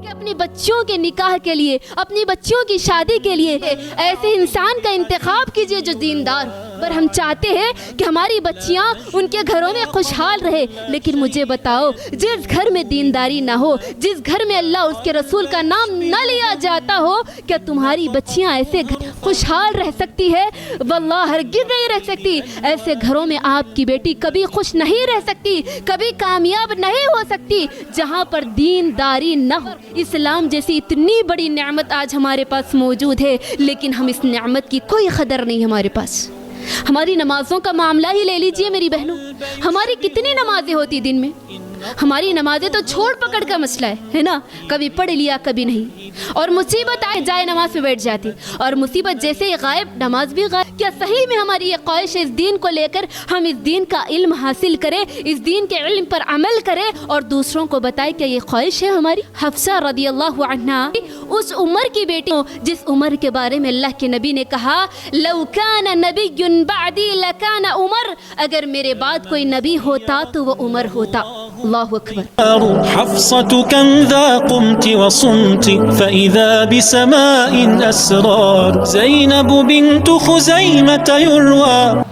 کہ اپنی بچیوں کے نکاح کے لیے، اپنی بچیوں کی شادی کے لیے ایسے انسان کا انتخاب کیجئے جو دیندار ہو۔ پر ہم چاہتے ہیں کہ ہماری بچیاں ان کے گھروں میں خوشحال رہے، لیکن مجھے بتاؤ، جس گھر میں دینداری نہ ہو، جس گھر میں اللہ اس کے رسول کا نام نہ لیا جاتا ہو، کیا تمہاری بچیاں ایسے خوشحال رہ سکتی ہے؟ واللہ ہرگز نہیں رہ سکتی۔ ایسے گھروں میں آپ کی بیٹی کبھی خوش نہیں رہ سکتی، کبھی کامیاب نہیں ہو سکتی جہاں پر دینداری نہ ہو۔ اسلام جیسی اتنی بڑی نعمت آج ہمارے پاس موجود ہے، لیکن ہم اس نعمت کی کوئی قدر نہیں ہمارے پاس۔ ہماری نمازوں کا معاملہ ہی لے لیجئے میری بہنوں، ہماری کتنی نمازیں ہوتی دن میں؟ ہماری نمازیں تو چھوڑ پکڑ کا مسئلہ ہے نا، کبھی پڑھ لیا کبھی نہیں، اور مصیبت آئے جائے نماز پہ بیٹھ جاتی، اور مصیبت جیسے ہی غائب نماز بھی غائب۔ کیا صحیح میں ہماری یہ خواہش ہے اس دین کو لے کر ہم اس دین کا علم حاصل کریں، اس دین کے علم پر عمل کریں اور دوسروں کو بتائیں؟ کہ یہ خواہش ہے ہماری؟ حفصہ رضی اللہ عنہا اس عمر کی بیٹی جس عمر کے بارے میں اللہ کے نبی نے کہا لو کان نبی بعدی لکان عمر، اگر میرے بعد کوئی نبی ہوتا تو وہ عمر ہوتا۔ اللہ اکبر۔ حفصة كم ذا قمت وصمت فإذا بسماء أسرار زينب بنت خزيمة يروى۔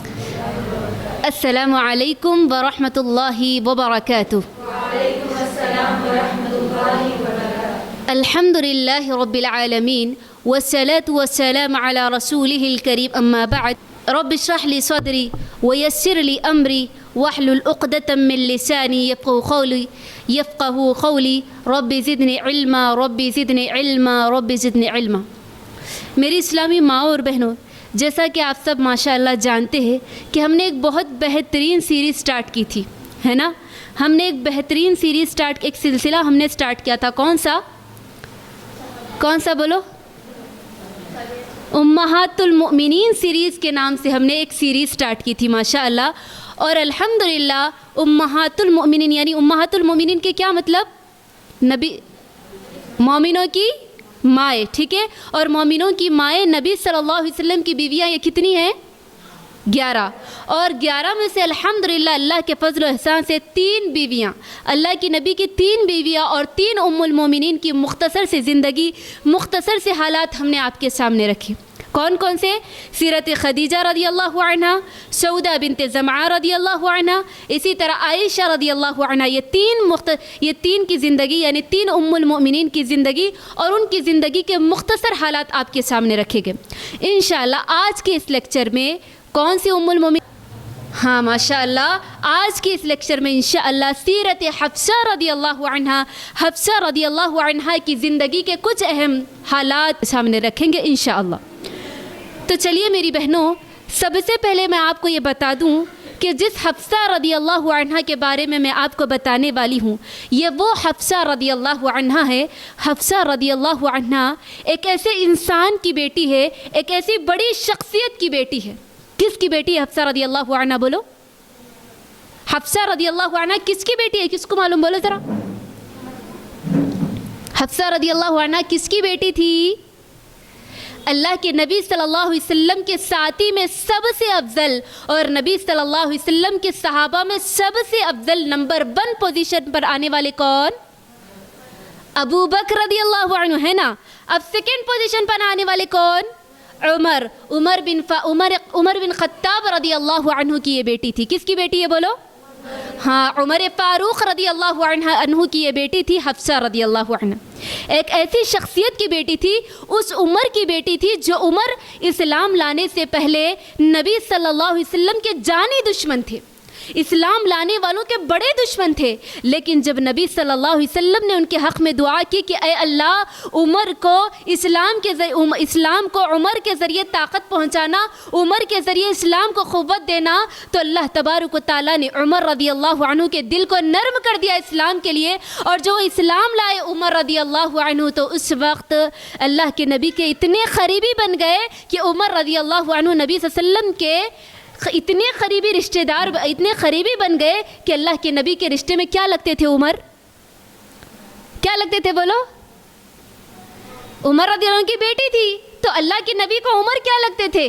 السلام علیکم ورحمۃ اللہ وبرکاتہ۔ وعلیکم السلام ورحمۃ اللہ وبرکاتہ۔ الحمد للہ رب العالمین والصلاة والسلام علی رسولہ الکریم، اما بعد، رب اشرح لی صدری ویسر لی امری واحلل عقدۃ من لسانی یفقهوا قولی رب زدنی علما رب زدنی علما رب زدنی علما۔ میری اسلامی ماؤں اور بہنوں، جیسا کہ آپ سب ماشاءاللہ جانتے ہیں کہ ہم نے ایک بہت بہترین سیریز سٹارٹ کی تھی، ہے نا؟ ہم نے ایک بہترین سیریز ایک سلسلہ ہم نے سٹارٹ کیا تھا، کون سا بولو؟ امہات المؤمنین سیریز کے نام سے ہم نے ایک سیریز سٹارٹ کی تھی ماشاءاللہ، اور الحمدللہ امہات المؤمنین یعنی امہات المؤمنین کے کیا مطلب؟ نبی، مومنوں کی مائیں، ٹھیک ہے؟ اور مومنوں کی مائیں نبی صلی اللہ علیہ وسلم کی بیویاں یہ کتنی ہیں؟ 11، اور 11 میں سے الحمدللہ اللہ کے فضل و احسان سے 3 بیویاں، اللہ کی نبی کی 3 بیویاں اور 3 ام المومنین کی مختصر سے زندگی، مختصر سے حالات ہم نے آپ کے سامنے رکھی۔ کون کون سے؟ سیرت خدیجہ رضی اللہ عنہ، سودہ بنت زمعہ رضی اللہ عنہ، اسی طرح عائشہ رضی اللہ عنہ، یہ تین کی زندگی یعنی 3 ام المؤمنین کی زندگی اور ان کی زندگی کے مختصر حالات آپ کے سامنے رکھے گئے۔ انشاءاللہ آج کے اس لیکچر میں کون سی ام المؤمنین؟ ہاں ماشاءاللہ آج کے اس لیکچر میں انشاءاللہ سیرت حفصہ رضی اللہ عنہ، حفصہ رضی اللہ عنہ کی زندگی کے کچھ اہم حالات سامنے رکھیں گے انشاءاللہ۔ تو چلیے میری بہنوں، سب سے پہلے میں آپ کو یہ بتا دوں کہ جس حفصہ رضی اللہ عنہ کے بارے میں آپ کو بتانے والی ہوں، یہ وہ حفصہ رضی اللہ عنہ ہے۔ حفصہ رضی اللہ عنہ ایک ایسے انسان کی بیٹی ہے، ایک ایسی بڑی شخصیت کی بیٹی ہے۔ کس کی بیٹی ہے حفصہ رضی اللہ عنہ؟ بولو، حفصہ رضی اللہ عنہ کس کی بیٹی ہے؟ کس کو معلوم؟ بولو ذرا۔ حفصہ رضی اللہ عنہ کس کی بیٹی تھی؟ اللہ کے نبی صلی اللہ علیہ وسلم کے ساتھی میں سب سے افضل اور نبی صلی اللہ علیہ وسلم کے صحابہ میں سب سے افضل نمبر 1 پوزیشن پر آنے والے کون؟ ابو بکر رضی اللہ عنہ، ہے نا؟ اب سیکنڈ پوزیشن پر آنے والے کون؟ عمر بن خطاب رضی اللہ عنہ کی یہ بیٹی تھی۔ کس کی بیٹی ہے بولو؟ ہاں، عمر فاروق رضی اللہ عنہ کی یہ بیٹی تھی حفصہ رضی اللہ عنہ۔ ایک ایسی شخصیت کی بیٹی تھی، اس عمر کی بیٹی تھی جو عمر اسلام لانے سے پہلے نبی صلی اللہ علیہ وسلم کے جانی دشمن تھے، اسلام لانے والوں کے بڑے دشمن تھے، لیکن جب نبی صلی اللہ علیہ وسلم نے ان کے حق میں دعا کی کہ اے اللہ عمر کو اسلام کو عمر کے ذریعے طاقت پہنچانا، عمر کے ذریعے اسلام کو قوت دینا، تو اللہ تبارک و تعالیٰ نے عمر رضی اللہ عنہ کے دل کو نرم کر دیا اسلام کے لیے، اور جو اسلام لائے عمر رضی اللہ عنہ تو اس وقت اللہ کے نبی کے اتنے قریبی بن گئے کہ عمر رضی اللہ عنہ نبی صلی اللہ علیہ وسلم کے اتنے قریبی رشتہ دار، اتنے قریبی بن گئے کہ اللہ کے نبی کے رشتے میں کیا لگتے تھے؟ عمر کیا لگتے تھے بولو؟ عمر رضی اللہ عنہ کی بیٹی تھی تو اللہ کے نبی کو عمر کیا لگتے تھے؟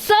100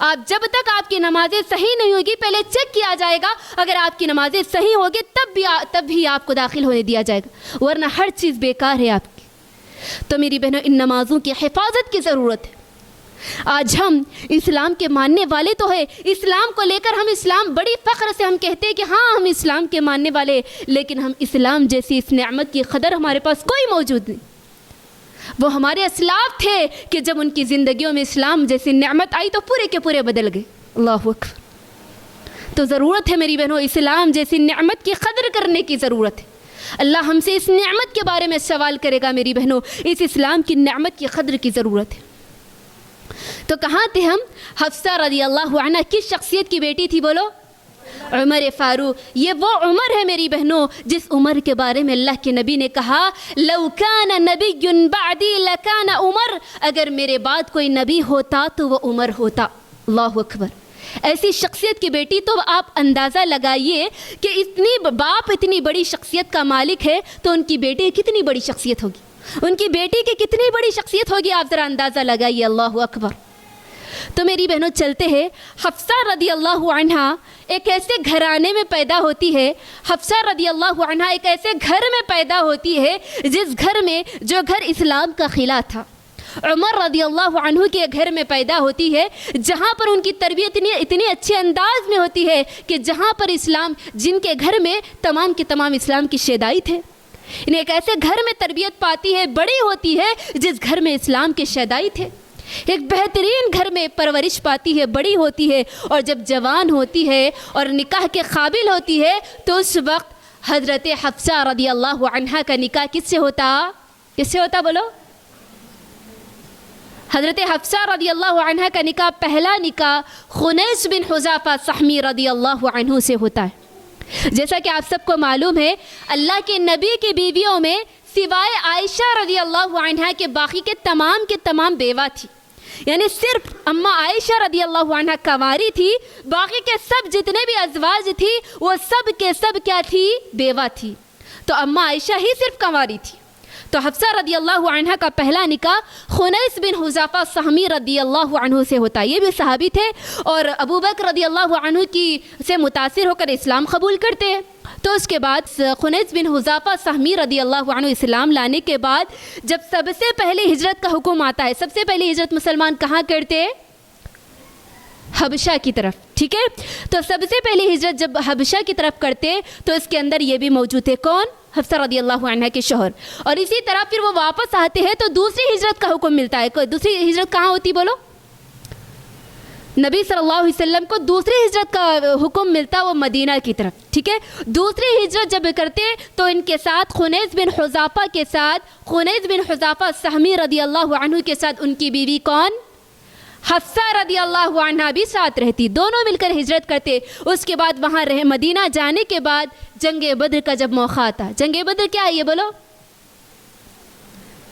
آپ جب تک آپ کی نمازیں صحیح نہیں ہوگی پہلے چیک کیا جائے گا، اگر آپ کی نمازیں صحیح ہوگی تب بھی آپ کو داخل ہونے دیا جائے گا، ورنہ ہر چیز بیکار ہے آپ کی۔ تو میری بہنوں، ان نمازوں کی حفاظت کی ضرورت ہے۔ آج ہم اسلام کے ماننے والے تو ہیں، اسلام کو لے کر ہم اسلام بڑی فخر سے ہم کہتے ہیں کہ ہاں ہم اسلام کے ماننے والے، لیکن ہم اسلام جیسی اس نعمت کی قدر ہمارے پاس کوئی موجود نہیں۔ وہ ہمارے اسلاف تھے کہ جب ان کی زندگیوں میں اسلام جیسی نعمت آئی تو پورے کے پورے بدل گئے۔ اللہ اکبر۔ تو ضرورت ہے میری بہنوں، اسلام جیسی نعمت کی قدر کرنے کی ضرورت ہے۔ اللہ ہم سے اس نعمت کے بارے میں سوال کرے گا میری بہنوں، اس اسلام کی نعمت کی قدر کی ضرورت ہے۔ تو کہاں تھے ہم؟ حفصہ رضی اللہ عنہ کس شخصیت کی بیٹی تھی بولو؟ عمر فاروق۔ یہ وہ عمر ہے میری بہنوں جس عمر کے بارے میں اللہ کے نبی نے کہا لو کان نبی بعدی لکان عمر، اگر میرے بعد کوئی نبی ہوتا تو وہ عمر ہوتا۔ اللہ اکبر۔ ایسی شخصیت کی بیٹی، تو آپ اندازہ لگائیے کہ باپ اتنی بڑی شخصیت کا مالک ہے تو ان کی بیٹی کتنی بڑی شخصیت ہوگی، ان کی بیٹی کی کتنی بڑی شخصیت ہوگی، آپ ذرا اندازہ لگائیے۔ اللہ اکبر۔ تو میری بہنوں چلتے ہیں، حفصہ رضی اللہ عنہ ایک ایسے گھرانے میں پیدا ہوتی ہے، حفصہ رضی اللہ عنہ ایک ایسے گھر میں پیدا ہوتی ہے جس گھر میں جو گھر اسلام کا خلا تھا۔ عمر رضی اللہ عنہ کے گھر میں پیدا ہوتی ہے جہاں پر ان کی تربیت اتنی اچھے انداز میں ہوتی ہے کہ جہاں پر اسلام، جن کے گھر میں تمام کے تمام اسلام کی شیدائی تھے، انہیں ایک ایسے گھر میں تربیت پاتی ہے، بڑی ہوتی ہے جس گھر میں اسلام کے شیدائی تھے، ایک بہترین گھر میں پرورش پاتی ہے، بڑی ہوتی ہے، اور جب جوان ہوتی ہے اور نکاح کے قابل ہوتی ہے تو اس وقت حضرت حفصہ رضی اللہ عنہ کا نکاح کس سے ہوتا؟ کس سے ہوتا بولو؟ حضرت حفصہ رضی اللہ عنہ کا نکاح، پہلا نکاح خنیس بن حذافہ سہمی رضی اللہ عنہ سے ہوتا ہے۔ جیسا کہ آپ سب کو معلوم ہے، اللہ کے نبی کی بیویوں میں سوائے عائشہ رضی اللہ عنہ کے باقی کے تمام بیوہ تھی، یعنی صرف اماں عائشہ رضی اللہ عنہ کنواری تھی، باقی کے سب جتنے بھی ازواج تھی وہ سب کے سب کیا تھی؟ بیوہ تھی۔ تو اماں عائشہ ہی صرف کنواری تھی۔ تو حفصہ رضی اللہ عنہ کا پہلا نکاح خنیس بن حذافہ سہمی رضی اللہ عنہ سے ہوتا ہے، یہ بھی صحابی تھے اور ابو بکر رضی اللہ عنہ سے متاثر ہو کر اسلام قبول کرتے ہیں۔ تو اس کے بعد خنیس بن حذافہ سہمی رضی اللہ عنہ اسلام لانے کے بعد جب سب سے پہلے ہجرت کا حکم آتا ہے، سب سے پہلے ہجرت مسلمان کہاں کرتے ہیں؟ حبشہ کی طرف، ٹھیک ہے؟ تو سب سے پہلے ہجرت جب حبشہ کی طرف کرتے تو اس کے اندر یہ بھی موجود ہے، کون؟ حفصہ رضی اللہ عنہ کے شوہر۔ اور اسی طرح پھر وہ واپس آتے ہیں تو دوسری ہجرت کا حکم ملتا ہے۔ دوسری ہجرت کہاں ہوتی بولو؟ نبی صلی اللہ علیہ وسلم کو دوسری ہجرت کا حکم ملتا وہ مدینہ کی طرف، ٹھیک ہے؟ دوسری ہجرت جب کرتے تو ان کے ساتھ خنیس بن حذافہ کے ساتھ، خنیس بن حذافہ سہمی رضی اللہ عنہ کے ساتھ ان کی بیوی کون؟ حفصہ رضی اللہ عنہ بھی ساتھ رہتی، دونوں مل کر ہجرت کرتے۔ اس کے بعد وہاں مدینہ جانے کے بعد جنگ بدر کا جب موقع آتا، جنگ بدر کیا ہے یہ بولو؟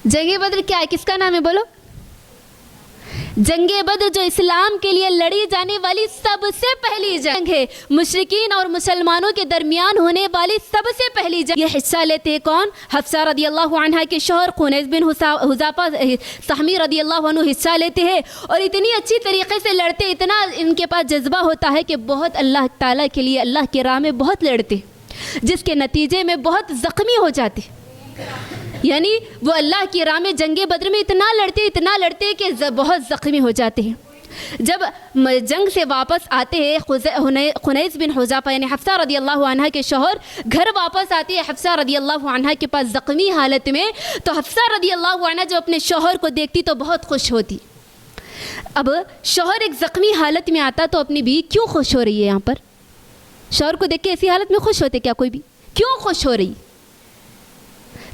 جنگ بدر کیا ہے، کس کا نام ہے بولو؟ جنگ بدر جو اسلام کے لیے لڑی جانے والی سب سے پہلی جنگ ہے، مشرکین اور مسلمانوں کے درمیان ہونے والی سب سے پہلی جنگ۔ یہ حصہ لیتے کون؟ حفصہ رضی اللہ عنہ کے شوہر خنیس بن حذافہ سہمی رضی اللہ عنہ حصہ لیتے ہیں اور اتنی اچھی طریقے سے لڑتے، اتنا ان کے پاس جذبہ ہوتا ہے کہ بہت اللہ تعالیٰ کے لیے اللہ کے راہ میں بہت لڑتے، جس کے نتیجے میں بہت زخمی ہو جاتے، یعنی وہ اللہ کی راہ میں جنگ بدر میں اتنا لڑتے کہ بہت زخمی ہو جاتے ہیں۔ جب جنگ سے واپس آتے ہیں خنیس بن حذافہ یعنی حفصہ رضی اللہ عنہ کے شوہر گھر واپس آتے ہیں حفصہ رضی اللہ عنہ کے پاس زخمی حالت میں، تو حفصہ رضی اللہ عنہ جب اپنے شوہر کو دیکھتی تو بہت خوش ہوتی۔ اب شوہر ایک زخمی حالت میں آتا تو اپنی بیوی کیوں خوش ہو رہی ہے؟ یہاں پر شوہر کو دیکھ کے ایسی حالت میں خوش ہوتے کیا کوئی بھی؟ کیوں خوش ہو رہی؟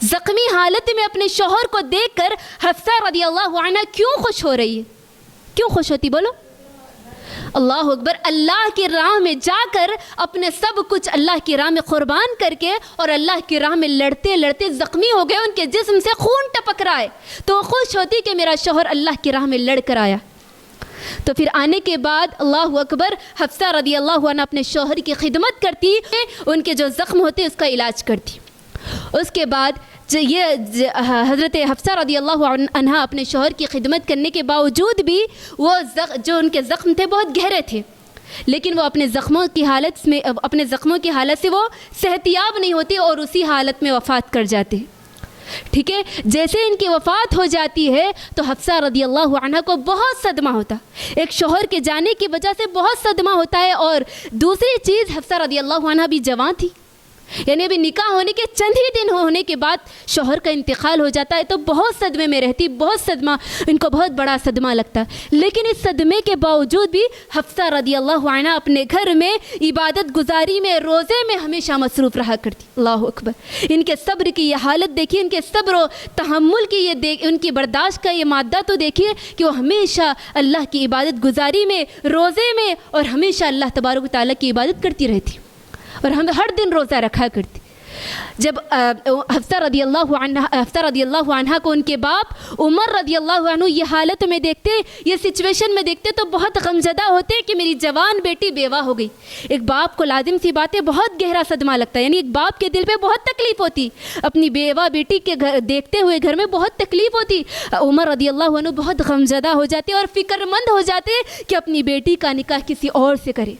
زخمی حالت میں اپنے شوہر کو دیکھ کر حفصہ رضی اللہ عنہ کیوں خوش ہو رہی ہے؟ کیوں خوش ہوتی بولو؟ اللہ اکبر۔ اللہ کی راہ میں جا کر اپنے سب کچھ اللہ کی راہ میں قربان کر کے اور اللہ کی راہ میں لڑتے لڑتے زخمی ہو گئے، ان کے جسم سے خون ٹپک رہا ہے تو وہ خوش ہوتی کہ میرا شوہر اللہ کی راہ میں لڑ کر آیا۔ تو پھر آنے کے بعد اللہ اکبر حفصہ رضی اللہ عنہ اپنے شوہر کی خدمت کرتی، ان کے جو زخم ہوتے اس کا علاج کرتی۔ اس کے بعد یہ حضرت حفصہ رضی اللہ عنہا اپنے شوہر کی خدمت کرنے کے باوجود بھی وہ جو ان کے زخم تھے بہت گہرے تھے، لیکن وہ اپنے زخموں کی حالت سے وہ صحتیاب نہیں ہوتی اور اسی حالت میں وفات کر جاتے ہیں۔ ٹھیک ہے، جیسے ان کی وفات ہو جاتی ہے تو حفصہ رضی اللہ عنہا کو بہت صدمہ ہوتا، ایک شوہر کے جانے کی وجہ سے بہت صدمہ ہوتا ہے، اور دوسری چیز حفصہ رضی اللہ عنہا بھی جوان تھی، یعنی ابھی نکاح ہونے کے چند ہی دن ہونے کے بعد شوہر کا انتقال ہو جاتا ہے، تو بہت صدمے میں رہتی، بہت صدمہ، ان کو بہت بڑا صدمہ لگتا ہے۔ لیکن اس صدمے کے باوجود بھی حفصہ رضی اللہ عنہا اپنے گھر میں عبادت گزاری میں، روزے میں ہمیشہ مصروف رہا کرتی۔ اللہ اکبر، ان کے صبر کی یہ حالت دیکھیے، ان کے صبر و تحمل کی ان کی برداشت کا یہ مادہ تو دیکھیے کہ وہ ہمیشہ اللہ کی عبادت گزاری میں، روزے میں، اور ہمیشہ اللہ تبارک و تعالیٰ کی عبادت کرتی رہتی، اور ہم ہر دن روزہ رکھا کرتی۔ جب حفصہ رضی اللہ عنہ کو ان کے باپ عمر رضی اللہ عنہ یہ حالت میں دیکھتے، یہ سچویشن میں دیکھتے تو بہت غمزدہ ہوتے کہ میری جوان بیٹی بیوہ ہو گئی۔ ایک باپ کو لازم سی بات ہے بہت گہرا صدمہ لگتا ہے، یعنی ایک باپ کے دل پہ بہت تکلیف ہوتی، اپنی بیوہ بیٹی کے گھر دیکھتے ہوئے گھر میں بہت تکلیف ہوتی۔ عمر رضی اللہ عنہ بہت غمزدہ ہو جاتے اور فکر مند ہو جاتے کہ اپنی بیٹی کا نکاح کسی اور سے کرے،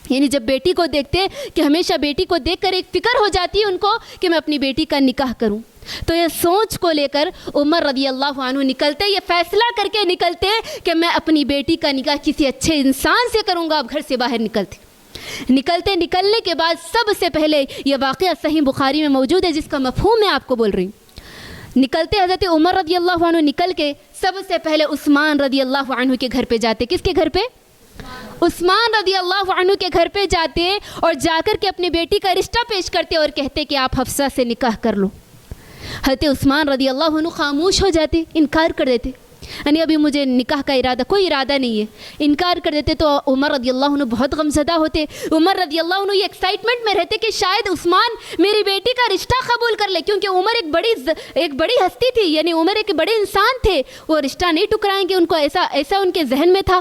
یعنی جب بیٹی کو دیکھتے کہ ہمیشہ بیٹی کو دیکھ کر ایک فکر ہو جاتی ہے ان کو کہ میں اپنی بیٹی کا نکاح کروں، تو یہ سوچ کو لے کر عمر رضی اللہ عنہ نکلتے، یہ فیصلہ کر کے نکلتے کہ میں اپنی بیٹی کا نکاح کسی اچھے انسان سے کروں گا۔ اب گھر سے باہر نکلنے کے بعد سب سے پہلے یہ واقعہ صحیح بخاری میں موجود ہے جس کا مفہوم میں آپ کو بول رہی ہوں۔ نکلتے حضرت عمر رضی اللہ عنہ نکل کے سب سے پہلے عثمان رضی اللہ عنہ کے گھر پہ جاتے۔ کس کے گھر پہ؟ عثمان رضی اللہ عنہ کے گھر پہ جاتے اور جا کر کے اپنی بیٹی کا رشتہ پیش کرتے اور کہتے کہ آپ حفصہ سے نکاح کر لو۔ حضرت عثمان رضی اللہ عنہ خاموش ہو جاتے، انکار کر دیتے، یعنی ابھی مجھے نکاح کا کوئی ارادہ نہیں ہے، انکار کر دیتے۔ تو عمر رضی اللہ عنہ بہت غمزدہ ہوتے، عمر رضی اللہ عنہ یہ ایکسائٹمنٹ میں رہتے کہ شاید عثمان میری بیٹی کا رشتہ قبول کر لے، کیونکہ عمر ایک بڑی ہستی تھی، یعنی عمر ایک بڑے انسان تھے، وہ رشتہ نہیں ٹکرائیں گے، ان کو ایسا ان کے ذہن میں تھا۔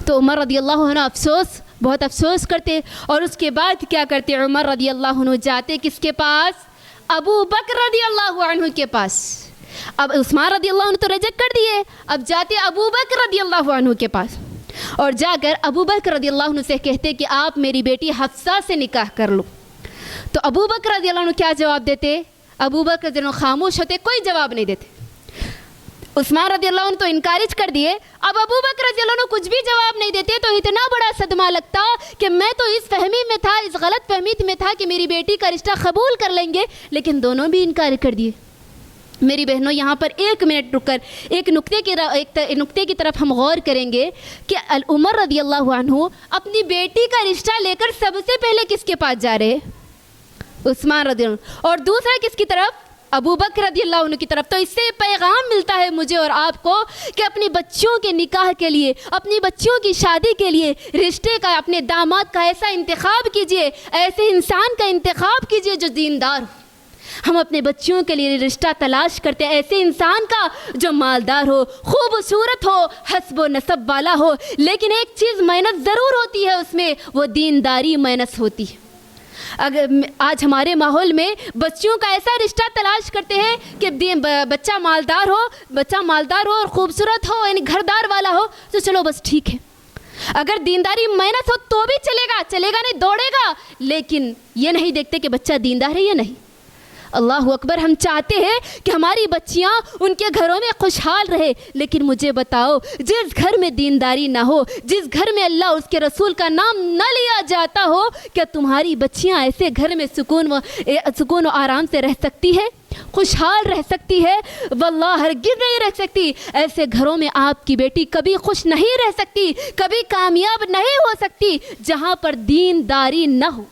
تو عمر رضی اللہ عنہ بہت افسوس کرتے، اور اس کے بعد کیا کرتے؟ عمر رضی اللہ عنہ جاتے کس کے پاس؟ ابو بکر رضی اللہ عنہ کے پاس۔ اب عثمان رضی اللہ عنہ تو ریجیکٹ کر دیے، اب جاتے ابو بکر رضی اللہ عنہ کے پاس، اور جا کر ابو بکر رضی اللہ عنہ سے کہتے کہ آپ میری بیٹی حفصہ سے نکاح کر لو۔ تو ابو بکر رضی اللہ عنہ کیا جواب دیتے؟ ابو بکر رضی اللہ عنہ خاموش ہوتے، کوئی جواب نہیں دیتے۔ عثمان رضی اللہ عنہ تو انکارج کر دیے، اب ابو بکر رضی اللہ عنہ کچھ بھی جواب نہیں دیتے، تو اتنا بڑا صدمہ لگتا کہ میں تو اس فہمی میں تھا، اس غلط فہمی میں تھا کہ میری بیٹی کا رشتہ قبول کر لیں گے، لیکن دونوں بھی انکار کر دیے۔ میری بہنوں، یہاں پر ایک منٹ رک کر ایک نقطے کی طرف ہم غور کریں گے کہ عمر رضی اللہ عنہ اپنی بیٹی کا رشتہ لے کر سب سے پہلے کس کے پاس جا رہے؟ عثمان رضی اللہ عنہ، اور دوسرا کس کی طرف؟ ابو بکر رضی اللہ عنہ کی طرف۔ تو اس سے پیغام ملتا ہے مجھے اور آپ کو کہ اپنی بچیوں کے نکاح کے لیے، اپنی بچیوں کی شادی کے لیے رشتے کا، اپنے داماد کا ایسا انتخاب کیجئے، ایسے انسان کا انتخاب کیجئے جو دیندار ہو۔ ہم اپنے بچیوں کے لیے رشتہ تلاش کرتے ہیں ایسے انسان کا جو مالدار ہو، خوبصورت ہو، حسب و نسب والا ہو، لیکن ایک چیز مائنس ضرور ہوتی ہے اس میں، وہ دینداری مائنس ہوتی ہے۔ اگر آج ہمارے ماحول میں بچیوں کا ایسا رشتہ تلاش کرتے ہیں کہ بچہ مالدار ہو اور خوبصورت ہو، یعنی گھردار والا ہو تو چلو بس ٹھیک ہے، اگر دینداری مائنس ہو تو بھی چلے گا نہیں، دوڑے گا، لیکن یہ نہیں دیکھتے کہ بچہ دیندار ہے یا نہیں۔ اللہ اکبر، ہم چاہتے ہیں کہ ہماری بچیاں ان کے گھروں میں خوشحال رہے، لیکن مجھے بتاؤ جس گھر میں دینداری نہ ہو، جس گھر میں اللہ اس کے رسول کا نام نہ لیا جاتا ہو، کیا تمہاری بچیاں ایسے گھر میں سکون و آرام سے رہ سکتی ہے؟ خوشحال رہ سکتی ہے؟ واللہ ہرگز نہیں رہ سکتی۔ ایسے گھروں میں آپ کی بیٹی کبھی خوش نہیں رہ سکتی، کبھی کامیاب نہیں ہو سکتی جہاں پر دینداری نہ ہو۔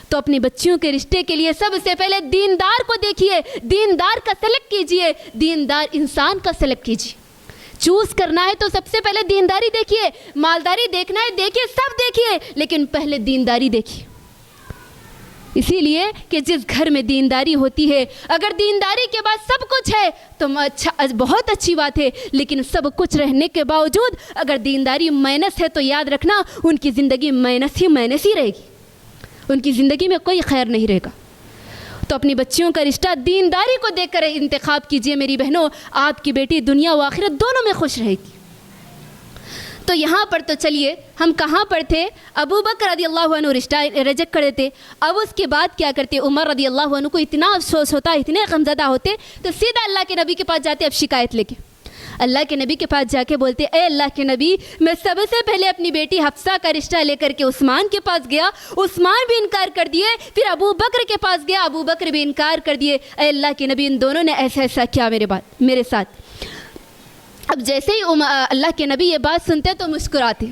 تو اپنی بچیوں کے رشتے کے لیے سب سے پہلے دیندار کو دیکھیے، دیندار کا سلیکٹ کیجئے، دیندار انسان کا سلیکٹ کیجئے۔ چوز کرنا ہے تو سب سے پہلے دینداری دیکھیے، مالداری دیکھنا ہے دیکھیے، سب دیکھیے، لیکن پہلے دینداری دیکھیے۔ اسی لیے کہ جس گھر میں دینداری ہوتی ہے، اگر دینداری کے بعد سب کچھ ہے تو بہت اچھی بات ہے، لیکن سب کچھ رہنے کے باوجود اگر دینداری مائنس ہے تو یاد رکھنا ان کی زندگی مائنس ہی رہے گی، ان کی زندگی میں کوئی خیر نہیں رہے گا۔ تو اپنی بچیوں کا رشتہ دینداری کو دیکھ کر انتخاب کیجئے میری بہنوں، آپ کی بیٹی دنیا و آخرت دونوں میں خوش رہے گی۔ تو یہاں پر تو چلیے ہم کہاں پر تھے، ابو بکر رضی اللہ عنہ رشتہ ریجیکٹ کرتے تھے۔ اب اس کے بعد کیا کرتے، عمر رضی اللہ عنہ کو اتنا افسوس ہوتا، اتنے غمزدہ ہوتے، تو سیدھا اللہ کے نبی کے پاس جاتے اب شکایت لے کے۔ اللہ کے نبی کے پاس جا کے بولتے، اے اللہ کے نبی، میں سب سے پہلے اپنی بیٹی حفصہ کا رشتہ لے کر کے عثمان کے پاس گیا، عثمان بھی انکار کر دیے، پھر ابو بکر کے پاس گیا، ابو بکر بھی انکار کر دیے۔ اے اللہ کے نبی، ان دونوں نے ایسا ایسا کیا میرے ساتھ۔ اب جیسے ہی اللہ کے نبی یہ بات سنتے تو مسکراتے،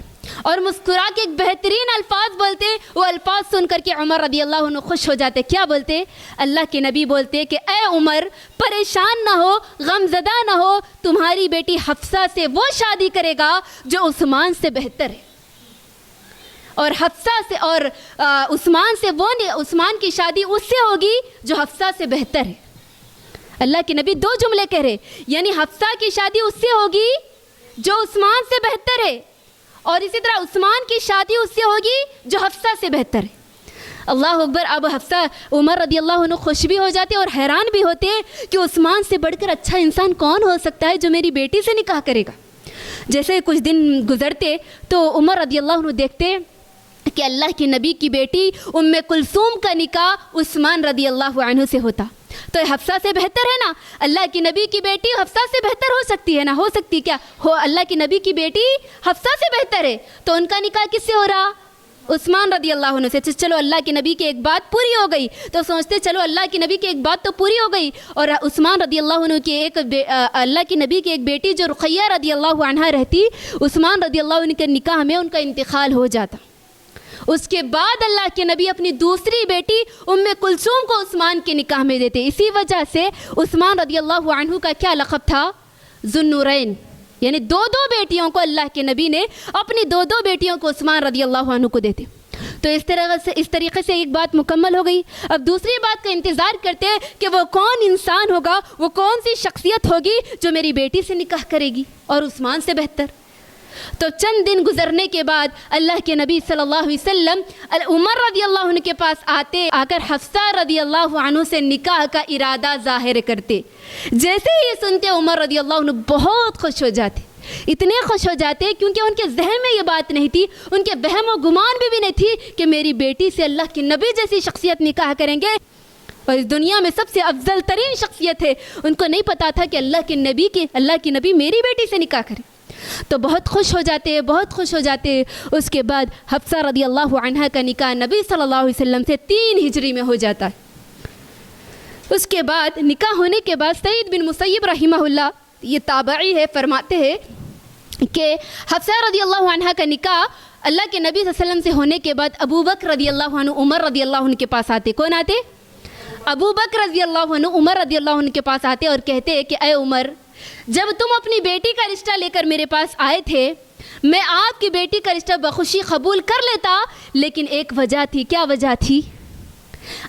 اور مسکرا کے ایک بہترین الفاظ بولتے، وہ الفاظ سن کر کے عمر رضی اللہ عنہ خوش ہو جاتے۔ کیا بولتے؟ اللہ کے نبی بولتے کہ اے عمر، پریشان نہ ہو، غم زدہ نہ ہو، تمہاری بیٹی حفصہ سے وہ شادی کرے گا جو عثمان سے بہتر ہے، اور حفصہ سے اور عثمان کی شادی اس سے ہوگی جو حفصہ سے بہتر ہے۔ اللہ کے نبی دو جملے کہہ رہے، یعنی حفصہ کی شادی اس سے ہوگی جو عثمان سے بہتر ہے، اور اسی طرح عثمان کی شادی اس سے ہوگی جو حفصہ سے بہتر ہے۔ اللہ اکبر۔ اب حفصہ، عمر رضی اللہ عنہ خوش بھی ہو جاتے اور حیران بھی ہوتے کہ عثمان سے بڑھ کر اچھا انسان کون ہو سکتا ہے جو میری بیٹی سے نکاح کرے گا۔ جیسے کچھ دن گزرتے تو عمر رضی اللہ عنہ دیکھتے کہ اللہ کے نبی کی بیٹی ام کلثوم کا نکاح عثمان رضی اللہ عنہ سے ہوتا، تو حفصہ سے بہتر ہے نا، اللہ کی نبی کی بیٹی حفصہ سے بہتر ہو سکتی ہے نا، ہو سکتی کیا ہو، اللہ کی نبی کی بیٹی حفصہ سے بہتر ہے، تو ان کا نکاح کس سے ہو رہا؟ عثمان رضی اللہ عنہ سے۔ چلو اللہ کے نبی کی ایک بات پوری ہو گئی، تو سوچتے چلو اللہ کی نبی کی ایک بات تو پوری ہو گئی، اور عثمان رضی اللہ عنہ کی اللہ کی نبی کی ایک بیٹی جو رقیہ رضی اللہ عنہا رہتی، عثمان رضی اللہ عنہ کے نکاح میں ان کا انتقال ہو جاتا۔ اس کے بعد اللہ کے نبی اپنی دوسری بیٹی ام کلثوم کو عثمان کے نکاح میں دیتے۔ اسی وجہ سے عثمان رضی اللہ عنہ کا کیا لقب تھا؟ ذو النورین، یعنی دو بیٹیوں کو اللہ کے نبی نے اپنی دو بیٹیوں کو عثمان رضی اللہ عنہ کو دیتے۔ تو اس طریقے سے ایک بات مکمل ہو گئی۔ اب دوسری بات کا انتظار کرتے ہیں کہ وہ کون انسان ہوگا، وہ کون سی شخصیت ہوگی جو میری بیٹی سے نکاح کرے گی اور عثمان سے بہتر۔ تو چند دن گزرنے کے بعد اللہ کے نبی صلی اللہ علیہ وسلم عمر رضی اللہ عنہ کے پاس آ کر حفصہ رضی اللہ عنہ سے نکاح کا ارادہ ظاہر کرتے۔ جیسے ہی یہ سنتے عمر رضی اللہ عنہ بہت خوش ہو جاتے، اتنے خوش ہو جاتے کیونکہ ان کے ذہن میں یہ بات نہیں تھی، ان کے وہم و گمان بھی نہیں تھی کہ میری بیٹی سے اللہ کے نبی جیسی شخصیت نکاح کریں گے، اور اس دنیا میں سب سے افضل ترین شخصیت ہے۔ ان کو نہیں پتا تھا کہ اللہ کے نبی میری بیٹی سے نکاح کرے، تو بہت خوش ہو جاتے۔ اس کے بعد حفصہ رضی اللہ عنہ کا نکاح نبی صلی اللہ علیہ وسلم سے 3 ہجری میں ہو جاتا ہے۔ اس کے بعد نکاح ہونے کے بعد سعید بن مسیب رحمہ اللہ، یہ تابعی ہے، فرماتے ہیں کہ حفصہ رضی اللہ عنہ کا نکاح اللہ کے نبی صلی اللہ علیہ وسلم سے ہونے کے بعد ابو بکر رضی اللہ عنہ، عمر رضی اللہ عنہ کے پاس آتے۔ کون آتے؟ ابو بکر رضی اللہ عنہ، عمر رضی اللہ عنہ کے پاس آتے اور کہتے کہ اے عمر، جب تم اپنی بیٹی کا رشتہ لے کر میرے پاس آئے تھے، میں آپ کی بیٹی کا رشتہ بخوشی قبول کر لیتا، لیکن ایک وجہ تھی۔ کیا وجہ تھی؟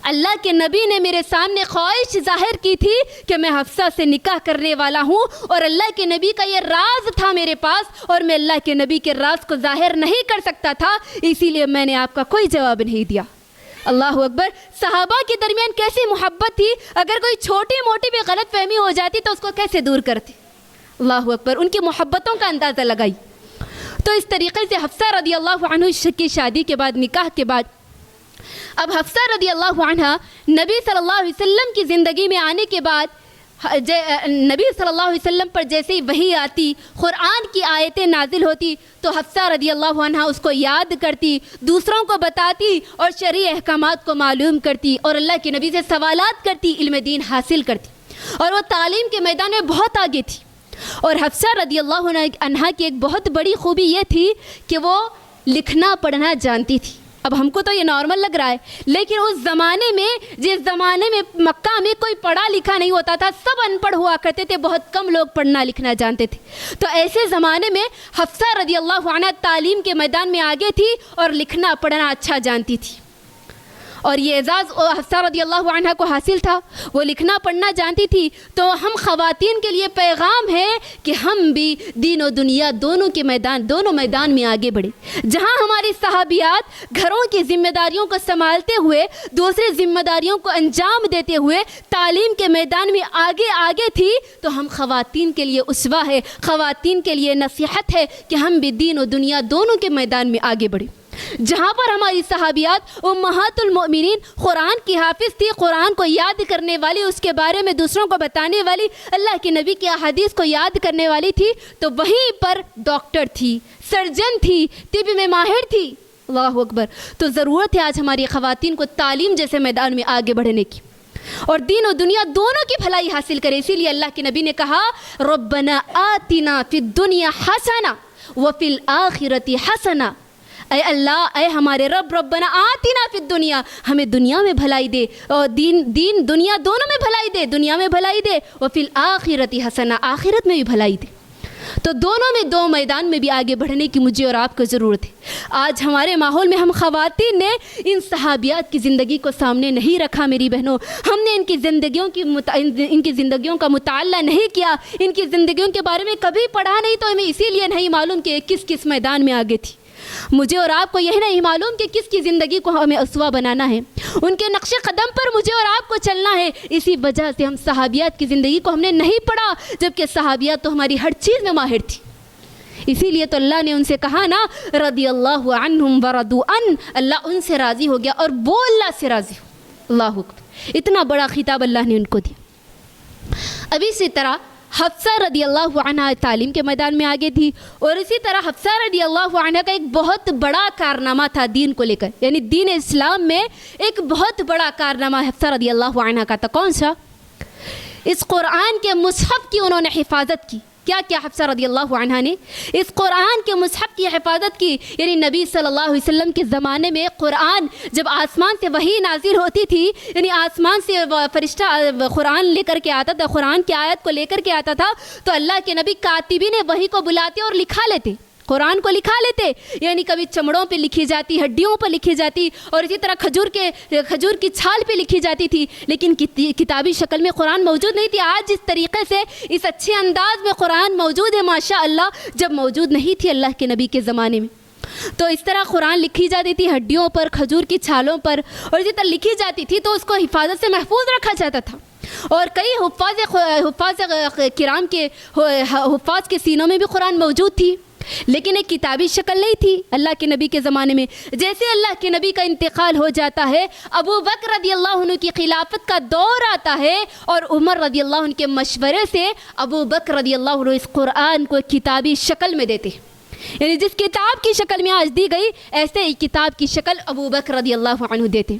اللہ کے نبی نے میرے سامنے خواہش ظاہر کی تھی کہ میں حفصہ سے نکاح کرنے والا ہوں، اور اللہ کے نبی کا یہ راز تھا میرے پاس، اور میں اللہ کے نبی کے راز کو ظاہر نہیں کر سکتا تھا، اسی لیے میں نے آپ کا کوئی جواب نہیں دیا۔ اللہ اکبر۔ صحابہ کے درمیان کیسی محبت تھی، اگر کوئی چھوٹی موٹی بھی غلط فہمی ہو جاتی تو اس کو کیسے دور کرتے۔ اللہ اکبر، ان کی محبتوں کا اندازہ لگائی۔ تو اس طریقے سے حفصہ رضی اللہ عنہ کی شادی کے بعد، نکاح کے بعد، اب حفصہ رضی اللہ عنہ نبی صلی اللہ علیہ وسلم کی زندگی میں آنے کے بعد نبی صلی اللہ علیہ وسلم پر جیسے ہی وحی آتی، قرآن کی آیتیں نازل ہوتی، تو حفصہ رضی اللہ عنہ اس کو یاد کرتی، دوسروں کو بتاتی اور شرعی احکامات کو معلوم کرتی، اور اللہ کے نبی سے سوالات کرتی، علم دین حاصل کرتی، اور وہ تعلیم کے میدان میں بہت آگے تھی۔ اور حفصہ رضی اللہ عنہ کی ایک بہت بڑی خوبی یہ تھی کہ وہ لکھنا پڑھنا جانتی تھی۔ اب ہم کو تو یہ نارمل لگ رہا ہے، لیکن اس زمانے میں، جس زمانے میں مکہ میں کوئی پڑھا لکھا نہیں ہوتا تھا، سب ان پڑھ ہوا کرتے تھے، بہت کم لوگ پڑھنا لکھنا جانتے تھے، تو ایسے زمانے میں حفصہ رضی اللہ عنہ تعلیم کے میدان میں آگے تھی اور لکھنا پڑھنا اچھا جانتی تھی۔ اور یہ اعزاز حفصہ رضی اللہ عنہ کو حاصل تھا، وہ لکھنا پڑھنا جانتی تھی۔ تو ہم خواتین کے لیے پیغام ہے کہ ہم بھی دین و دنیا دونوں میدان میں آگے بڑھیں۔ جہاں ہماری صحابیات گھروں کی ذمہ داریوں کو سنبھالتے ہوئے، دوسری ذمہ داریوں کو انجام دیتے ہوئے تعلیم کے میدان میں آگے تھی، تو ہم خواتین کے لیے اسوہ ہے، خواتین کے لیے نصیحت ہے کہ ہم بھی دین و دنیا دونوں کے میدان میں آگے بڑھیں۔ جہاں پر ہماری صحابیات امہات المؤمنین قرآن کی حافظ تھی، قرآن کو یاد کرنے والی، اس کے بارے میں دوسروں کو بتانے والی، اللہ کے نبی کی احادیث کو یاد کرنے والی تھی، تو وہیں پر ڈاکٹر تھی، سرجن تھی، طب میں ماہر تھی۔ اللہ اکبر۔ تو ضرورت ہے آج ہماری خواتین کو تعلیم جیسے میدان میں آگے بڑھنے کی، اور دین و دنیا دونوں کی بھلائی حاصل کرے۔ اسی لیے اللہ کے نبی نے کہا ربنا آتنا فی الدنیا حسنہ وفی الآخرۃ حسنہ، اے اللہ، اے ہمارے رب، ربنا آتنا فی الدنیا، ہمیں دنیا میں بھلائی دے، اور دین دنیا دونوں میں بھلائی دے، دنیا میں بھلائی دے، وفی الآخرۃ حسنہ، آخرت میں بھی بھلائی دے۔ تو دونوں میں، دو میدان میں بھی آگے بڑھنے کی مجھے اور آپ کو ضرورت ہے۔ آج ہمارے ماحول میں ہم خواتین نے ان صحابیات کی زندگی کو سامنے نہیں رکھا میری بہنوں، ہم نے ان کی زندگیوں کا مطالعہ نہیں کیا، ان کی زندگیوں کے بارے میں کبھی پڑھا نہیں، تو ہمیں اسی لیے نہیں معلوم کہ کس میدان میں آگے تھی۔ مجھے اور آپ کو یہی نہیں معلوم کہ کس کی زندگی کو ہمیں اسوہ بنانا ہے، ان کے نقش قدم پر مجھے اور آپ کو چلنا ہے۔ اسی وجہ سے ہم صحابیات کی زندگی کو ہم نے نہیں پڑھا، جبکہ صحابیات تو ہماری ہر چیز میں ماہر تھی۔ اسی لیے تو اللہ نے ان سے کہا نا رضی اللہ عنہم ورضوا عنہ، اللہ ان سے راضی ہو گیا اور وہ اللہ سے راضی ہو۔ اللہ اکبر، اتنا بڑا خطاب اللہ نے ان کو دیا۔ اب اسی طرح حفصہ رضی اللہ عنہ تعلیم کے میدان میں آگے تھی، اور اسی طرح حفصہ رضی اللہ عنہ کا ایک بہت بڑا کارنامہ تھا دین کو لے کر، یعنی دین اسلام میں ایک بہت بڑا کارنامہ حفصہ رضی اللہ عنہ کا تھا۔ کون سا؟ اس قرآن کے مصحف کی انہوں نے حفاظت کی۔ کیا حفصہ رضی اللہ عنہ نے اس قرآن کے مصحف کی حفاظت کی، یعنی نبی صلی اللہ علیہ وسلم کے زمانے میں قرآن جب آسمان سے وحی نازل ہوتی تھی، یعنی آسمان سے فرشتہ قرآن لے کر کے آتا تھا، قرآن کی آیت کو لے کر کے آتا تھا، تو اللہ کے نبی کاتبین وحی کو بلاتے اور لکھا لیتے، قرآن کو لکھا لیتے، یعنی کبھی چمڑوں پہ لکھی جاتی، ہڈیوں پر لکھی جاتی، اور اسی طرح کھجور کی چھال پہ لکھی جاتی تھی، لیکن کتابی شکل میں قرآن موجود نہیں تھی۔ آج جس طریقے سے اس اچھے انداز میں قرآن موجود ہے ماشاء اللہ، جب موجود نہیں تھی اللہ کے نبی کے زمانے میں، تو اس طرح قرآن لکھی جاتی تھی ہڈیوں پر، کھجور کی چھالوں پر، اور اسی طرح لکھی جاتی تھی، تو اس کو حفاظت سے محفوظ رکھا جاتا تھا، اور کئی حفاظ کرام کے حفاظ کے سینوں میں بھی قرآن موجود تھی، لیکن ایک کتابی شکل نہیں تھی اللہ کے نبی کے زمانے میں۔ جیسے اللہ کے نبی کا انتقال ہو جاتا ہے، ابو بکر رضی اللہ عنہ کی خلافت کا دور آتا ہے، اور عمر رضی اللہ عنہ کے مشورے سے ابو بکر رضی اللہ عنہ اس قرآن کو کتابی شکل میں دیتے ہیں، یعنی جس کتاب کی شکل میں آج دی گئی، ایسے ہی کتاب کی شکل ابو بکر رضی اللہ عنہ دیتے،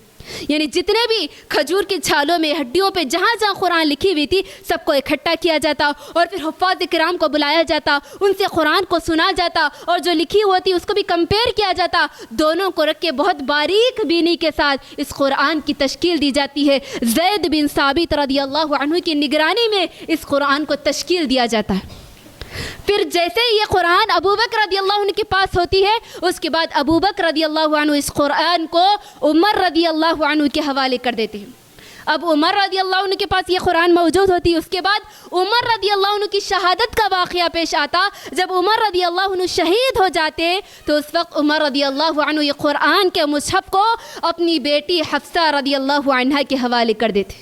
یعنی جتنے بھی کھجور کی چھالوں میں، ہڈیوں پہ جہاں جہاں قرآن لکھی ہوئی تھی، سب کو اکٹھا کیا جاتا، اور پھر حفاظ کرام کو بلایا جاتا، ان سے قرآن کو سنا جاتا، اور جو لکھی ہوتی اس کو بھی کمپیئر کیا جاتا، دونوں کو رکھ کے بہت باریک بینی کے ساتھ اس قرآن کی تشکیل دی جاتی ہے۔ زید بن ثابت رضی اللہ عنہ کی نگرانی میں اس قرآن کو تشکیل دیا جاتا ہے۔ پھر جیسے یہ قرآن ابو بکر رضی اللہ عنہ کے پاس ہوتی ہے، اس کے بعد ابو بکر رضی اللہ عنہ اس قرآن کو عمر رضی اللہ عنہ کے حوالے کر دیتے ہیں۔ اب عمر رضی اللہ عنہ کے پاس یہ قرآن موجود ہوتی ہے، اس کے بعد عمر رضی اللہ عنہ کی شہادت کا واقعہ پیش آتا۔ جب عمر رضی اللہ عنہ شہید ہو جاتے، تو اس وقت عمر رضی اللہ عنہ یہ قرآن کے مصحف کو اپنی بیٹی حفصہ رضی اللہ عنہ کے حوالے کر دیتے،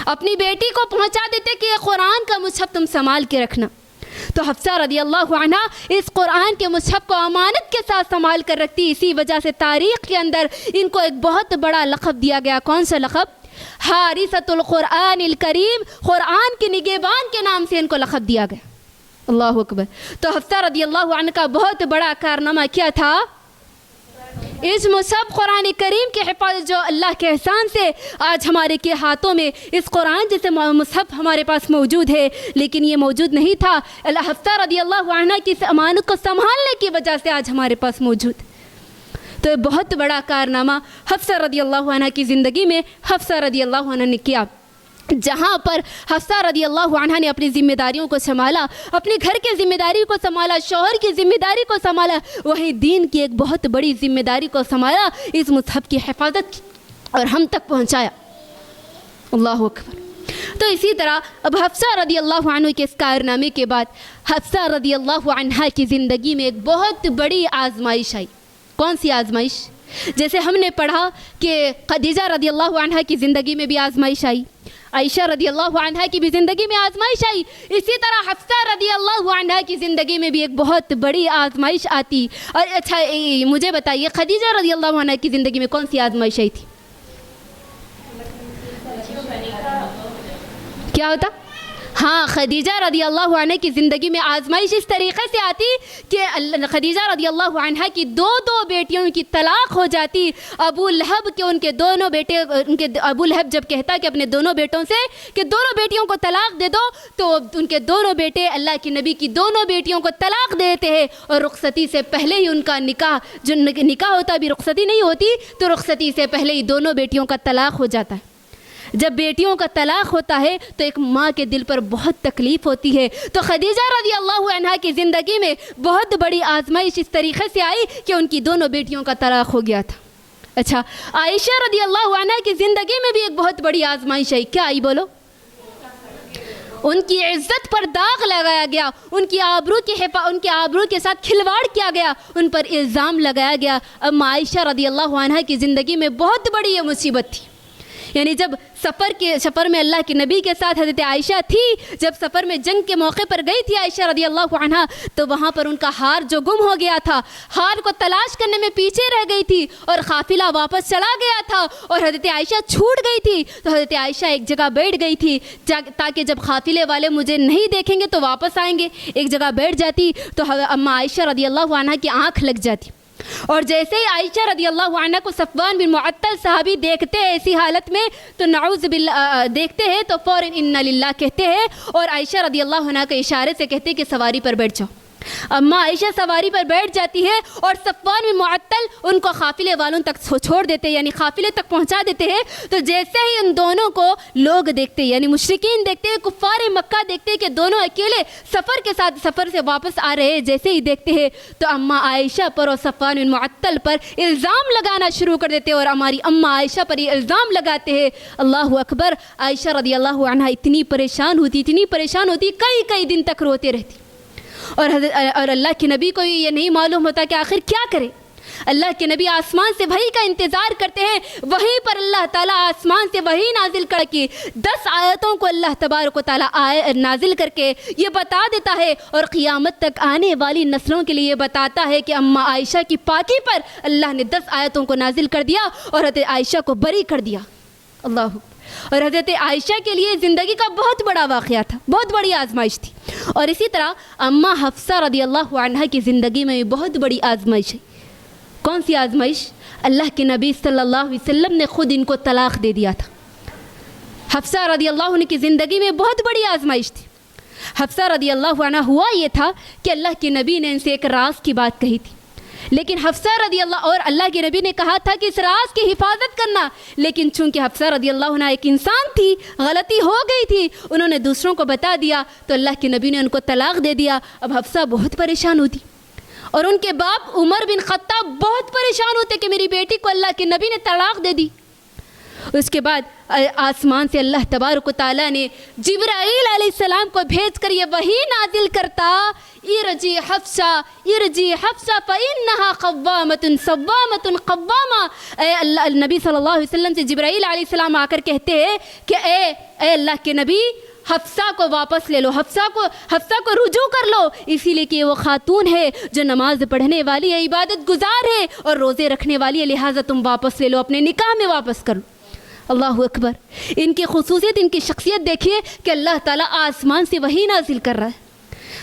اپنی بیٹی کو پہنچا دیتے کہ یہ قرآن کا مصحف تم سنبھال کے رکھنا۔ تو حفصہ رضی اللہ عنہ اس قرآن کے مصحف کو امانت کے ساتھ سنبھال کر رکھتی۔ اسی وجہ سے تاریخ کے اندر ان کو ایک بہت بڑا لقب دیا گیا۔ کون سا لقب؟ حارثۃ القرآن الکریم، قرآن کے نگہبان کے نام سے ان کو لقب دیا گیا۔ اللہ اکبر۔ تو حفصہ رضی اللہ عنہ کا بہت بڑا کارنامہ کیا تھا؟ اس مصحف قرآن کریم کی حفاظت، جو اللہ کے احسان سے آج ہمارے کے ہاتھوں میں اس قرآن جیسے مصحف ہمارے پاس موجود ہے، لیکن یہ موجود نہیں تھا۔ حفصہ رضی اللہ عنہ کی اس امانت کو سنبھالنے کی وجہ سے آج ہمارے پاس موجود۔ تو بہت بڑا کارنامہ حفصہ رضی اللہ عنہ کی زندگی میں حفصہ رضی اللہ عنہ نے کیا، جہاں پر حفصہ رضی اللہ عنہ نے اپنی ذمہ داریوں کو سنبھالا، اپنے گھر کی ذمہ داری کو سنبھالا، شوہر کی ذمہ داری کو سنبھالا، وہیں دین کی ایک بہت بڑی ذمہ داری کو سنبھالا، اس مصحف کی حفاظت کی۔ اور ہم تک پہنچایا. اللہ اکبر. تو اسی طرح اب حفصہ رضی اللہ عنہ کے اس کارنامے کے بعد حفصہ رضی اللہ عنہ کی زندگی میں ایک بہت بڑی آزمائش آئی. کون سی آزمائش؟ جیسے ہم نے پڑھا کہ خدیجہ رضی اللہ عنہ کی زندگی میں بھی آزمائش آئی, عائشہ رضی اللہ عنہ کی بھی زندگی میں آزمائش آئی, اسی طرح حفصہ رضی اللہ عنہ کی زندگی میں بھی ایک بہت بڑی آزمائش آتی. اور اچھا مجھے بتائیے خدیجہ رضی اللہ عنہ کی زندگی میں کون سی آزمائش آئی تھی؟ کیا ہوتا؟ ہاں, خدیجہ رضی اللہ عنہ کی زندگی میں آزمائش اس طریقے سے آتی کہ خدیجہ رضی اللہ عنہ کی دو بیٹیوں کی طلاق ہو جاتی. ابو لہب کے ان کے دونوں بیٹے, ابو لہب جب کہتا کہ اپنے دونوں بیٹوں سے کہ دونوں بیٹیوں کو طلاق دے دو, تو ان کے دونوں بیٹے اللہ کے نبی کی دونوں بیٹیوں کو طلاق دیتے ہیں, اور رخصتی سے پہلے ہی ان کا نکاح, جو نکاح ہوتا بھی رخصتی نہیں ہوتی, تو رخصتی سے پہلے ہی دونوں بیٹیوں کا طلاق ہو جاتا ہے. جب بیٹیوں کا طلاق ہوتا ہے تو ایک ماں کے دل پر بہت تکلیف ہوتی ہے. تو خدیجہ رضی اللہ عنہ کی زندگی میں بہت بڑی آزمائش اس طریقے سے آئی کہ ان کی دونوں بیٹیوں کا طلاق ہو گیا تھا. اچھا, عائشہ رضی اللہ عنہ کی زندگی میں بھی ایک بہت بڑی آزمائش آئی. کیا آئی بولو؟ ان کی عزت پر داغ لگایا گیا, ان کی آبرو کے ساتھ کھلواڑ کیا گیا, ان پر الزام لگایا گیا. اب عائشہ رضی اللہ عنہ کی زندگی میں بہت بڑی یہ مصیبت تھی. یعنی جب سفر میں اللہ کے نبی کے ساتھ حضرت عائشہ تھی, جب سفر میں جنگ کے موقع پر گئی تھی عائشہ رضی اللہ عنہ, تو وہاں پر ان کا ہار جو گم ہو گیا تھا, ہار کو تلاش کرنے میں پیچھے رہ گئی تھی, اور قافلہ واپس چلا گیا تھا, اور حضرت عائشہ چھوٹ گئی تھی. تو حضرت عائشہ ایک جگہ بیٹھ گئی تھی تاکہ جب قافلے والے مجھے نہیں دیکھیں گے تو واپس آئیں گے. ایک جگہ بیٹھ جاتی تو اماں عائشہ رضی اللہ عنہ کی آنکھ لگ جاتی, اور جیسے ہی عائشہ رضی اللہ عنہ کو صفوان بن معطل صحابی دیکھتے ہیں ایسی حالت میں, تو نعوذ باللہ دیکھتے ہیں تو فوراً انا للہ کہتے ہیں, اور عائشہ رضی اللہ عنہ کے اشارے سے کہتے ہیں کہ سواری پر بیٹھ جاؤ. اماں عائشہ سواری پر بیٹھ جاتی ہے, اور صفوان بن معطل ان کو قافلے والوں تک چھوڑ دیتے, یعنی قافلے تک پہنچا دیتے ہیں. تو جیسے ہی ان دونوں کو لوگ دیکھتے, یعنی مشرکین دیکھتے, کفار مکہ دیکھتے کہ دونوں اکیلے سفر کے ساتھ سفر سے واپس آ رہے ہیں, جیسے ہی دیکھتے ہیں تو اماں عائشہ پر اور صفوان بن معطل پر الزام لگانا شروع کر دیتے, اور ہماری اماں عائشہ پر یہ الزام لگاتے ہیں. اللہ اکبر. عائشہ رضی اللہ عنہ اتنی پریشان ہوتی, کئی دن تک روتے رہتی, اور اللہ کے نبی کو یہ نہیں معلوم ہوتا کہ آخر کیا کرے. اللہ کے نبی آسمان سے وحی کا انتظار کرتے ہیں, وہیں پر اللہ تعالیٰ آسمان سے وحی نازل کر کے 10 آیتوں کو اللہ تبارک و تعالیٰ نازل کر کے یہ بتا دیتا ہے, اور قیامت تک آنے والی نسلوں کے لیے بتاتا ہے کہ اماں عائشہ کی پاکی پر اللہ نے 10 آیتوں کو نازل کر دیا اور حضرت عائشہ کو بری کر دیا. اللہ. اور حضرت عائشہ کے لیے زندگی کا بہت بڑا واقعہ تھا, بہت بڑی آزمائش تھی. اور اسی طرح اماں حفصہ رضی اللہ عنہ کی زندگی میں بہت بڑی آزمائش ہے. کون سی آزمائش؟ اللہ کے نبی صلی اللہ علیہ وسلم نے خود ان کو طلاق دے دیا تھا. حفصہ رضی اللہ عنہ کی زندگی میں بہت بڑی آزمائش تھی. حفصہ رضی اللہ عنہ ہوا یہ تھا کہ اللہ کے نبی نے ان سے ایک راز کی بات کہی تھی, لیکن حفصہ رضی اللہ کے نبی نے کہا تھا کہ اس راز کی حفاظت کرنا, لیکن چونکہ حفصہ رضی اللہ عنہ ایک انسان تھی, غلطی ہو گئی تھی, انہوں نے دوسروں کو بتا دیا, تو اللہ کے نبی نے ان کو طلاق دے دیا. اب حفصہ بہت پریشان ہوتی, اور ان کے باپ عمر بن خطاب بہت پریشان ہوتے کہ میری بیٹی کو اللہ کے نبی نے طلاق دے دی. اس کے بعد آسمان سے اللہ تبارک و تعالیٰ نے جبرائیل علیہ السلام کو بھیج کر یہ وحی نازل کرتا, ارجی حفصہ فإنہا قوامۃ صوامۃ قوامہ. اے اللہ, نبی صلی اللہ علیہ وسلم سے جبرائیل علیہ السلام آ کر کہتے ہیں کہ اے اللہ کے نبی, حفصہ کو واپس لے لو, حفصہ کو رجوع کر لو, اسی لیے کہ وہ خاتون ہے جو نماز پڑھنے والی ہے, عبادت گزار ہے, اور روزے رکھنے والی ہے, لہٰذا تم واپس لے لو, اپنے نکاح میں واپس کرو. اللہ اکبر. ان کی خصوصیت, ان کی شخصیت دیکھیے کہ اللہ تعالیٰ آسمان سے وحی نازل کر رہا ہے,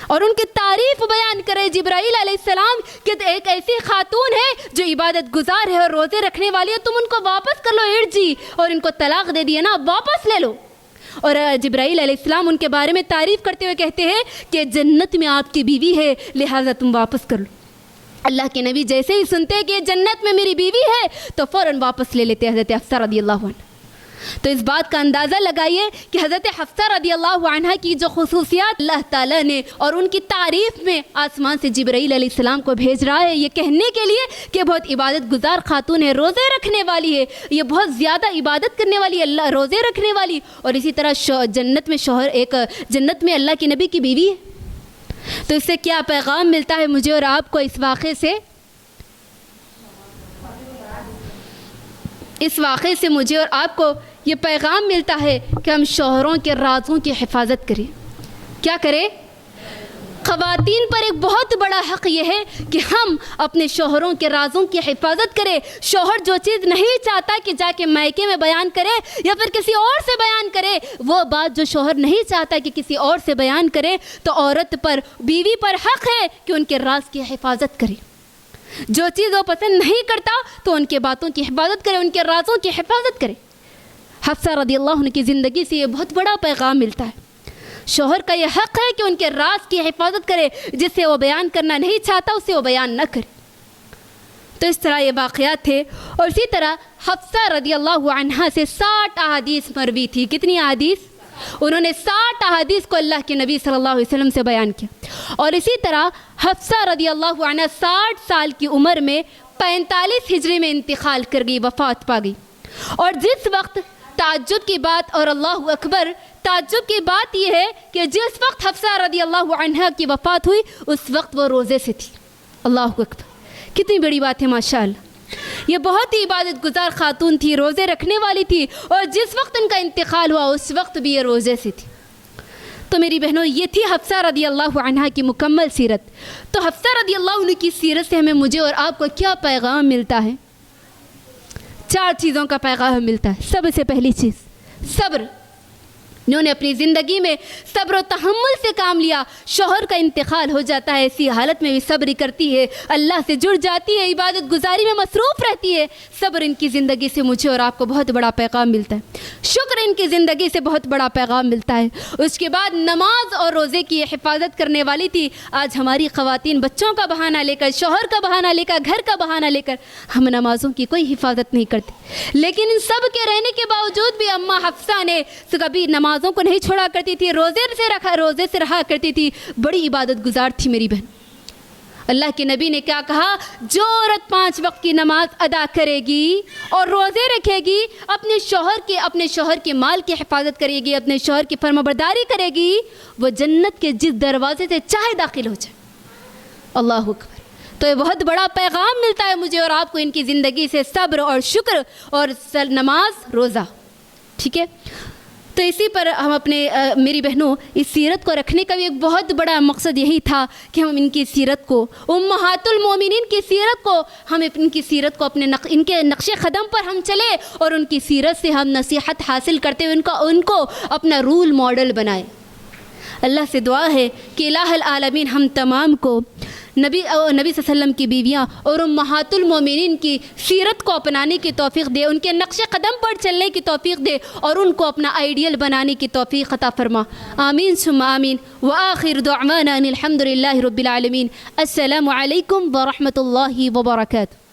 اور ان کی تعریف بیان کرے جبرائیل علیہ السلام کہ ایک ایسی خاتون ہے جو عبادت گزار ہے اور روزے رکھنے والی ہے, تم ان کو واپس کر لو, ارجی, اور ان کو طلاق دے دیا نا, واپس لے لو. اور جبرائیل علیہ السلام ان کے بارے میں تعریف کرتے ہوئے کہتے ہیں کہ جنت میں آپ کی بیوی ہے, لہٰذا تم واپس کر لو. اللہ کے نبی جیسے ہی سنتے کہ جنت میں میری بیوی ہے تو فوراً واپس لے لیتے حضرت حفصہ رضی اللہ عنہ. تو اس بات کا اندازہ لگائیے کہ حضرت حفصہ رضی اللہ عنہ کی جو خصوصیات اللہ تعالیٰ نے اور ان کی تعریف میں آسمان سے جبرائیل علیہ السلام کو بھیج رہا ہے یہ کہنے کے لیے کہ بہت عبادت گزار خاتون ہے، روزے رکھنے والی ہے، یہ بہت زیادہ عبادت کرنے والی، اللہ روزے رکھنے والی، اور اسی طرح جنت میں شوہر ایک جنت میں اللہ کے نبی کی بیوی ہے۔ تو اس سے کیا پیغام ملتا ہے مجھے اور آپ کو اس واقعے سے؟ اس واقعے سے مجھے اور آپ کو یہ پیغام ملتا ہے کہ ہم شوہروں کے رازوں کی حفاظت کریں۔ کیا کریں؟ خواتین پر ایک بہت بڑا حق یہ ہے کہ ہم اپنے شوہروں کے رازوں کی حفاظت کریں۔ شوہر جو چیز نہیں چاہتا کہ جا کے میکے میں بیان کرے یا پھر کسی اور سے بیان کرے، وہ بات جو شوہر نہیں چاہتا کہ کسی اور سے بیان کرے، تو عورت پر، بیوی پر حق ہے کہ ان کے راز کی حفاظت کرے۔ جو چیز وہ پسند نہیں کرتا تو ان کے باتوں کی حفاظت کرے، ان کے رازوں کی حفاظت کرے۔ حفصہ رضی اللہ عنہ کی زندگی سے یہ بہت بڑا پیغام ملتا ہے۔ شوہر کا یہ حق ہے کہ ان کے راز کی حفاظت کرے، جسے وہ بیان کرنا نہیں چاہتا اسے وہ بیان نہ کرے۔ تو اس طرح یہ واقعات تھے، اور اسی طرح حفصہ رضی اللہ عنہ سے 60 احادیث مروی تھی۔ کتنی احادیث؟ انہوں نے 60 احادیث کو اللہ کے نبی صلی اللہ علیہ وسلم سے بیان کیا۔ اور اسی طرح حفصہ رضی اللہ عنہ 60 سال کی عمر میں 45 ہجری میں انتقال کر گئی، وفات پا گئی۔ اور جس وقت تعجب کی بات، اور اللہ اکبر، تعجب کی بات یہ ہے کہ جس وقت حفصہ رضی اللہ عنہ کی وفات ہوئی اس وقت وہ روزے سے تھی۔ اللہ اکبر، کتنی بڑی بات ہے ماشاءاللہ۔ یہ بہت ہی عبادت گزار خاتون تھی، روزے رکھنے والی تھی، اور جس وقت ان کا انتقال ہوا اس وقت بھی یہ روزے سے تھی۔ تو میری بہنوں، یہ تھی حفصہ رضی اللہ عنہ کی مکمل سیرت۔ تو حفصہ رضی اللہ عنہ کی سیرت سے ہمیں، مجھے اور آپ کو کیا پیغام ملتا ہے؟ 4 چیزوں کا پیغام ملتا ہے۔ سب سے پہلی چیز صبر۔ انہوں نے اپنی زندگی میں صبر و تحمل سے کام لیا۔ شوہر کا انتقال ہو جاتا ہے، ایسی حالت میں بھی صبر کرتی ہے، اللہ سے جڑ جاتی ہے، عبادت گزاری میں مصروف رہتی ہے۔ صبر ان کی زندگی سے مجھے اور آپ کو بہت بڑا پیغام ملتا ہے۔ شکر ان کی زندگی سے بہت بڑا پیغام ملتا ہے۔ اس کے بعد نماز اور روزے کی حفاظت کرنے والی تھی۔ آج ہماری خواتین بچوں کا بہانہ لے کر، شوہر کا بہانہ لے کر، گھر کا بہانہ لے کر ہم نمازوں کی کوئی حفاظت نہیں کرتے، لیکن ان سب کے رہنے کے باوجود بھی اماں حفصہ نے کبھی نمازوں کو نہیں چھوڑا کرتی تھی، روزے سے رہا کرتی تھی، بڑی عبادت گزار تھی میری بہن۔ اللہ کے نبی نے کیا کہا؟ جو عورت 5 وقت کی نماز ادا کرے گی اور روزے رکھے گی، اپنے شوہر کے مال کی حفاظت کرے گی، اپنے شوہر کی فرمانبرداری کرے گی، وہ جنت کے جس دروازے سے چاہے داخل ہو جائے۔ اللہ اکبر۔ تو یہ بہت بڑا پیغام ملتا ہے مجھے اور آپ کو ان کی زندگی سے، صبر اور شکر اور نماز، روزہ۔ ٹھیک ہے، تو اسی پر ہم اپنے میری بہنوں اس سیرت کو رکھنے کا بھی ایک بہت بڑا مقصد یہی تھا کہ ہم ان کی سیرت کو، امہات المومنین کی سیرت کو، ہم ان کی سیرت کو ان کے نقش قدم پر ہم چلے اور ان کی سیرت سے ہم نصیحت حاصل کرتے ہوئے ان کو اپنا رول ماڈل بنائے۔ اللہ سے دعا ہے کہ الہ العالمین ہم تمام کو نبی صلی اللہ علیہ وسلم کی بیویاں اور امہات المومنین کی سیرت کو اپنانے کی توفیق دے، ان کے نقش قدم پر چلنے کی توفیق دے، اور ان کو اپنا آئیڈیل بنانے کی توفیق عطا فرما۔ آمین ثم آمین۔ وآخر دعوانا ان الحمد للہ رب العالمین۔ السلام علیکم ورحمۃ اللہ وبرکاتہ۔